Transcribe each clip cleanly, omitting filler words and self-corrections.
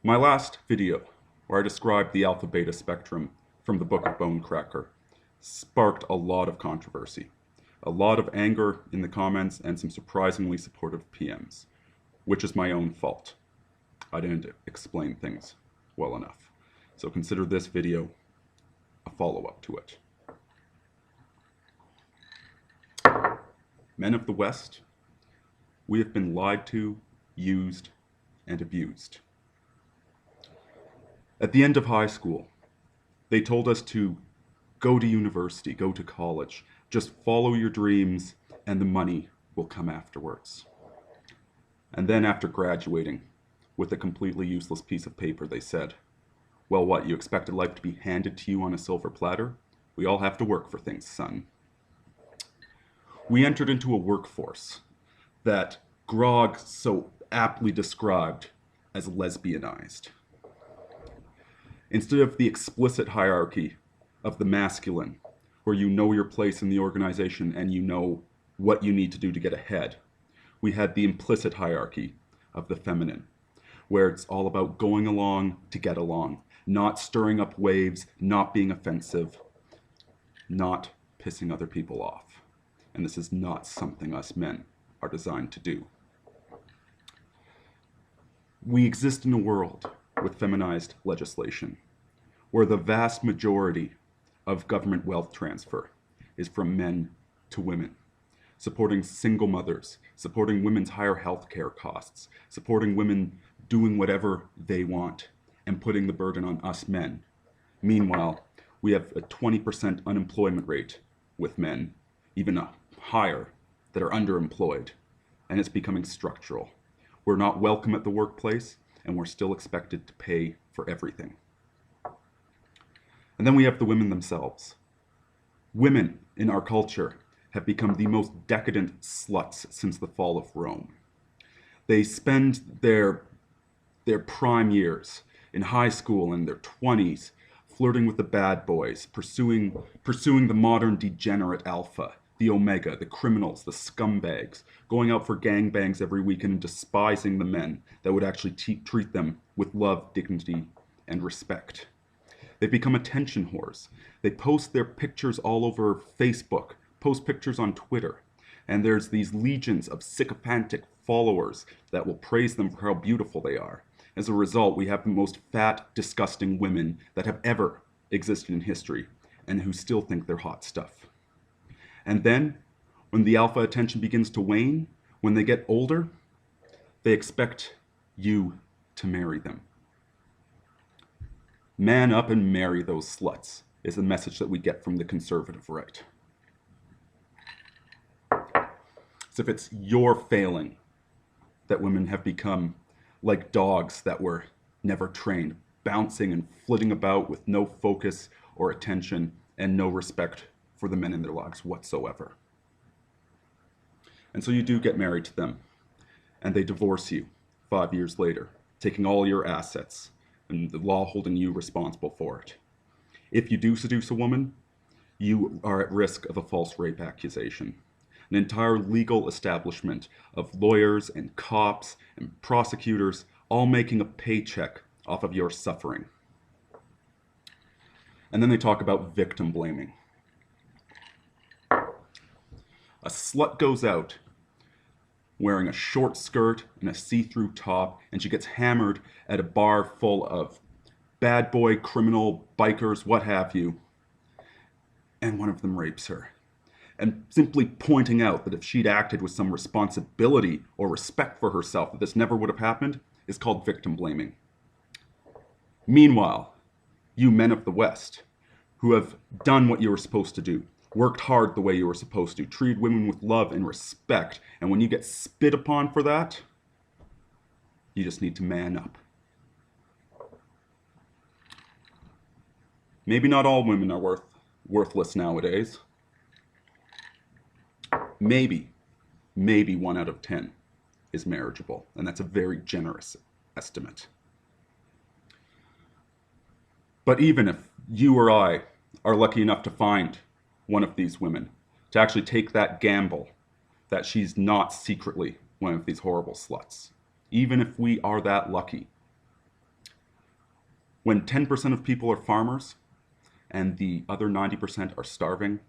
My last video, where I described the alpha-beta spectrum from the Book of Bonecracker, sparked a lot of controversy, a lot of anger in the comments, and some surprisingly supportive PMs, which is my own fault. I didn't explain things well enough. So consider this video a follow-up to it. Men of the West, we have been lied to, used, and abused. At the end of high school, they told us to go to university, go to college, just follow your dreams and the money will come afterwards. And then after graduating, with a completely useless piece of paper, they said, well, what, you expected life to be handed to you on a silver platter? We all have to work for things, son. We entered into a workforce that Grog so aptly described as lesbianized. Instead of the explicit hierarchy of the masculine, where you know your place in the organization and you know what you need to do to get ahead, we had the implicit hierarchy of the feminine, where it's all about going along to get along, not stirring up waves, not being offensive, not pissing other people off. And this is not something us men are designed to do. We exist in a world with feminized legislation, where the vast majority of government wealth transfer is from men to women, supporting single mothers, supporting women's higher health care costs, supporting women doing whatever they want, and putting the burden on us men. Meanwhile, we have a 20% unemployment rate with men, even higher, that are underemployed, and it's becoming structural. We're not welcome at the workplace, and we're still expected to pay for everything. And then we have the women themselves. Women in our culture have become the most decadent sluts since the fall of Rome. They spend their prime years in high school in their 20s flirting with the bad boys, pursuing the modern degenerate alpha, the omega, the criminals, the scumbags, going out for gangbangs every weekend and despising the men that would actually treat them with love, dignity, and respect. They've become attention whores. They post their pictures all over Facebook, post pictures on Twitter, and there's these legions of sycophantic followers that will praise them for how beautiful they are. As a result, we have the most fat, disgusting women that have ever existed in history, and who still think they're hot stuff. And then, when the alpha attention begins to wane, when they get older, they expect you to marry them. Man up and marry those sluts is the message that we get from the conservative right. As if it's your failing that women have become like dogs that were never trained, bouncing and flitting about with no focus or attention and no respect for the men in their lives whatsoever. And so you do get married to them, and they divorce you 5 years later, taking all your assets, and the law holding you responsible for it. If you do seduce a woman, you are at risk of a false rape accusation. An entire legal establishment of lawyers and cops and prosecutors all making a paycheck off of your suffering. And then they talk about victim blaming. A slut goes out wearing a short skirt and a see-through top, and she gets hammered at a bar full of bad boy, criminal, bikers, what have you, and one of them rapes her. And simply pointing out that if she'd acted with some responsibility or respect for herself, that this never would have happened, is called victim blaming. Meanwhile, you men of the West, who have done what you were supposed to do, worked hard the way you were supposed to, treated women with love and respect, and when you get spit upon for that, you just need to man up. Maybe not all women are worthless nowadays. Maybe 1 out of 10 is marriageable, and that's a very generous estimate. But even if you or I are lucky enough to find one of these women, to actually take that gamble that she's not secretly one of these horrible sluts, even if we are that lucky, When 10% of people are farmers and the other 90% are starving,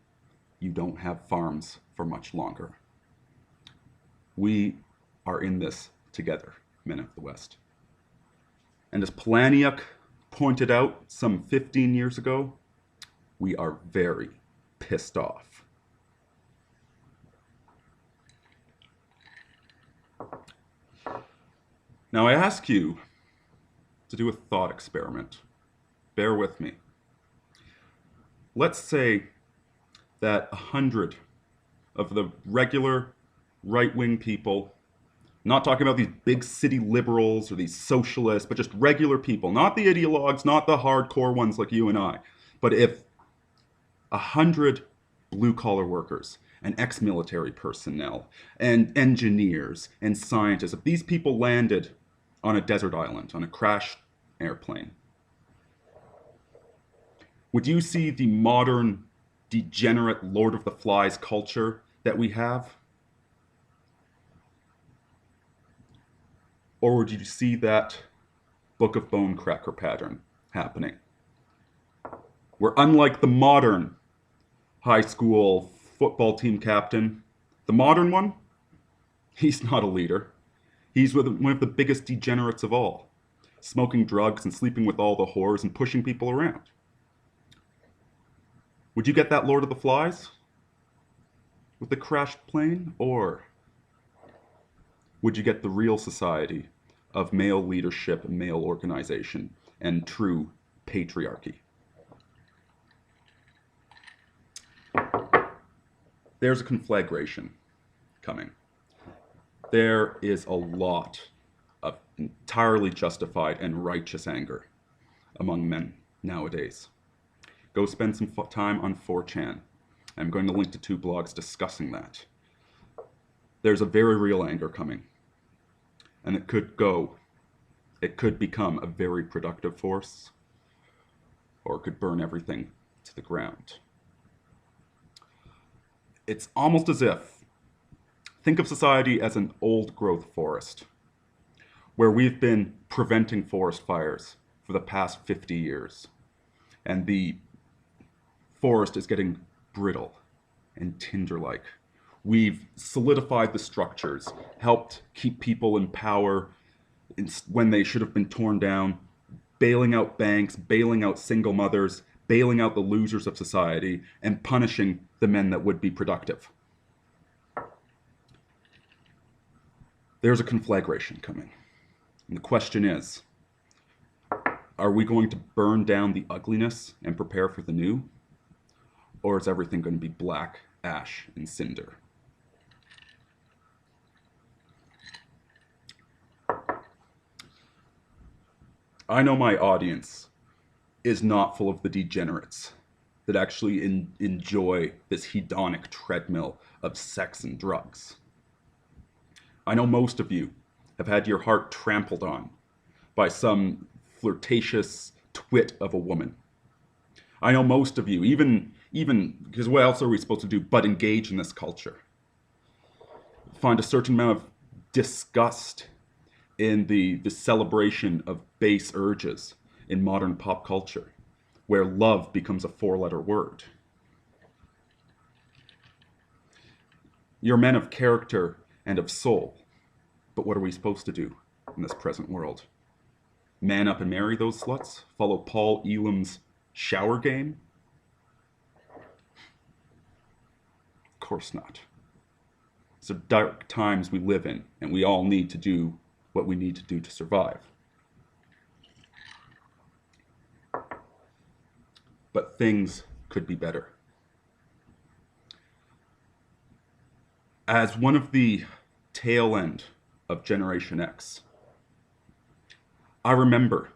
you don't have farms for much longer. We are in this together, men of the West. And as Polaniuk pointed out some 15 years ago, we are very pissed off. Now I ask you to do a thought experiment. Bear with me. Let's say that 100 of the regular right-wing people, not talking about these big city liberals or these socialists, but just regular people, not the ideologues, not the hardcore ones like you and I, but if 100 blue-collar workers and ex-military personnel and engineers and scientists, if these people landed on a desert island, on a crashed airplane, would you see the modern, degenerate Lord of the Flies culture that we have? Or would you see that Book of Bone Cracker pattern happening? Where unlike the modern high school football team captain, the modern one, he's not a leader. He's one of the biggest degenerates of all, smoking drugs and sleeping with all the whores and pushing people around. Would you get that Lord of the Flies with the crashed plane? Or would you get the real society of male leadership, male organization, and true patriarchy? There's a conflagration coming. There is a lot of entirely justified and righteous anger among men nowadays. Go spend some time on 4chan. I'm going to link to 2 blogs discussing that. There's a very real anger coming. And it could become a very productive force, or it could burn everything to the ground. It's almost as if, think of society as an old growth forest, where we've been preventing forest fires for the past 50 years. And the forest is getting brittle and tinder-like. We've solidified the structures, helped keep people in power when they should have been torn down, bailing out banks, bailing out single mothers, bailing out the losers of society, and punishing the men that would be productive. There's a conflagration coming. And the question is, are we going to burn down the ugliness and prepare for the new? Or is everything going to be black, ash, and cinder? I know my audience is not full of the degenerates that actually enjoy this hedonic treadmill of sex and drugs. I know most of you have had your heart trampled on by some flirtatious twit of a woman. I know most of you, even because what else are we supposed to do but engage in this culture? Find a certain amount of disgust in the celebration of base urges in modern pop culture, where love becomes a 4-letter word. You're men of character and of soul, but what are we supposed to do in this present world? Man up and marry those sluts? Follow Paul Elam's shower game? Of course not. It's the dark times we live in, and we all need to do what we need to do to survive. But things could be better. As one of the tail end of Generation X, I remember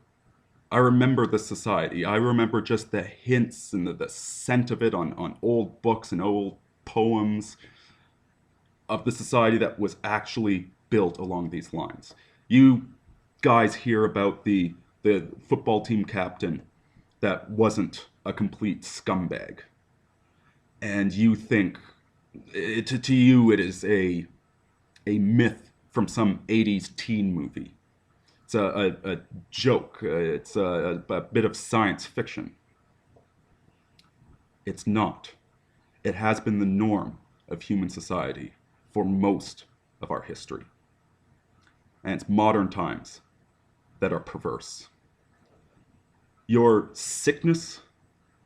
this society. I remember just the hints and the scent of it on old books and old poems of the society that was actually built along these lines. You guys hear about the football team captain that wasn't a complete scumbag. And you think, to you it is a myth from some 80s teen movie. It's a joke. It's a bit of science fiction. It's not. It has been the norm of human society for most of our history. And it's modern times that are perverse. Your sickness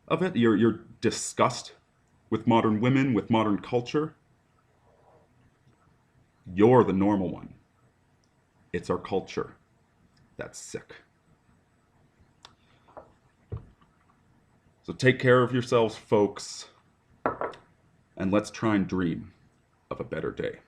of it, your disgust with modern women, with modern culture, you're the normal one. It's our culture that's sick. So take care of yourselves, folks, and let's try and dream of a better day.